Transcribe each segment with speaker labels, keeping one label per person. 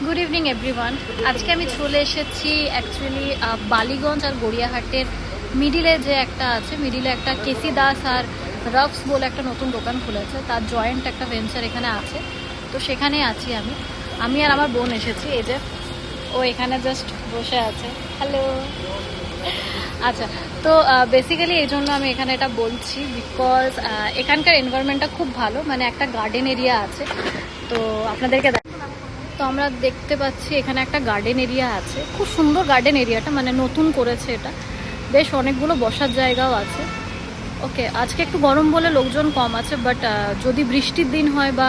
Speaker 1: Good evening everyone. আজকে আমি চলে এসেছি অ্যাকচুয়ালি বালিগঞ্জ আর গড়িয়াহাটের মিডিলে যে একটা আছে, মিডিলে একটা কেসি দাস আর রফস বলে একটা নতুন দোকান খুলেছে, তার জয়েন্ট একটা ভেঞ্চার এখানে আছে। তো সেখানে আছি আমি আর আমার বোন এসেছি। এই যে ও এখানে জাস্ট বসে আছে। হ্যালো। আচ্ছা, তো বেসিক্যালি এই জন্য আমি এখানে এটা বলছি বিকজ এখানকার এনভায়রনমেন্টটা খুব ভালো, মানে একটা গার্ডেন এরিয়া আছে। তো আপনাদেরকে তো আমরা দেখতে পাচ্ছি এখানে একটা গার্ডেন এরিয়া আছে, খুব সুন্দর গার্ডেন এরিয়াটা, মানে নতুন করেছে এটা, বেশ অনেকগুলো বসার জায়গাও আছে। ওকে, আজকে একটু গরম বলে লোকজন কম আছে, বাট যদি বৃষ্টির দিন হয় বা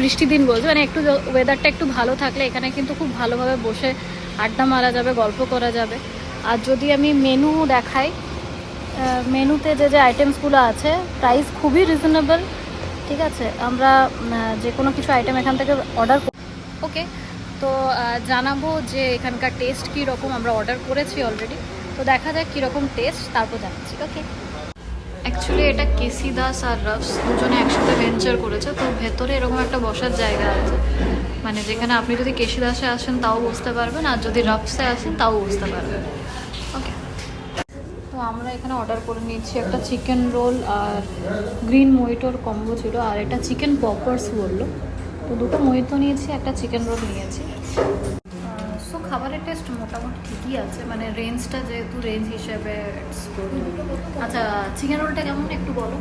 Speaker 1: বৃষ্টির দিন বলছে মানে একটু ওয়েদারটা একটু ভালো থাকলে এখানে কিন্তু খুব ভালোভাবে বসে আড্ডা মারা যাবে, গল্প করা যাবে। আর যদি আমি মেনু দেখাই, মেনুতে যে যে আইটেমসগুলো আছে প্রাইস খুবই রিজনেবল। ঠিক আছে, আমরা যে কোনো কিছু আইটেম এখান থেকে অর্ডার। ওকে, তো জানাবো যে এখানকার টেস্ট কী রকম। আমরা অর্ডার করেছি অলরেডি, তো দেখা যাক কীরকম টেস্ট, তারপর জানাচ্ছি। ওকে, অ্যাকচুয়ালি এটা কেসি দাস আর রফস দুজনে একসাথে ভেঞ্চার করেছে। তো ভেতরে এরকম একটা বসার জায়গা আছে, মানে যেখানে আপনি যদি কেসি দাসে আসেন তাও বসতে পারবেন, আর যদি রফসে আসেন তাও বসতে পারবেন। ওকে, তো আমরা এখানে অর্ডার করে নিয়েছি একটা চিকেন রোল আর গ্রিন মোহিটোর কম্বো ছিল, আর এটা চিকেন পপার্স বললো। তো দুটো মোহিতো নিয়েছি, একটা চিকেন রোল নিয়েছি। সো খাবারের টেস্ট মোটামুটি ঠিকই আছে, মানে রেঞ্জটা যেহেতু রেঞ্জ হিসেবে ইটস গুড। আচ্ছা, চিকেন রোলটা কেমন একটু বলো।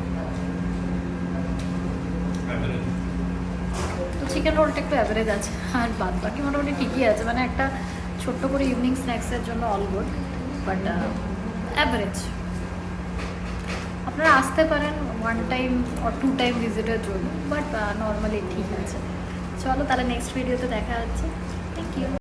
Speaker 1: তো চিকেন রোলটা একটু অ্যাভারেজ আছে, আর বাদ বাকি মোটামুটি ঠিকই আছে, মানে একটা ছোট্ট করে ইভিনিং স্ন্যাক্সের জন্য অল গুড, বাট অ্যাভারেজ। আপনারা আসতে পারেন one time or two time ভিজিটের জন্য, বাট নর্মালি ঠিক আছে। চলো তাহলে নেক্সট ভিডিওতে দেখা যাচ্ছে।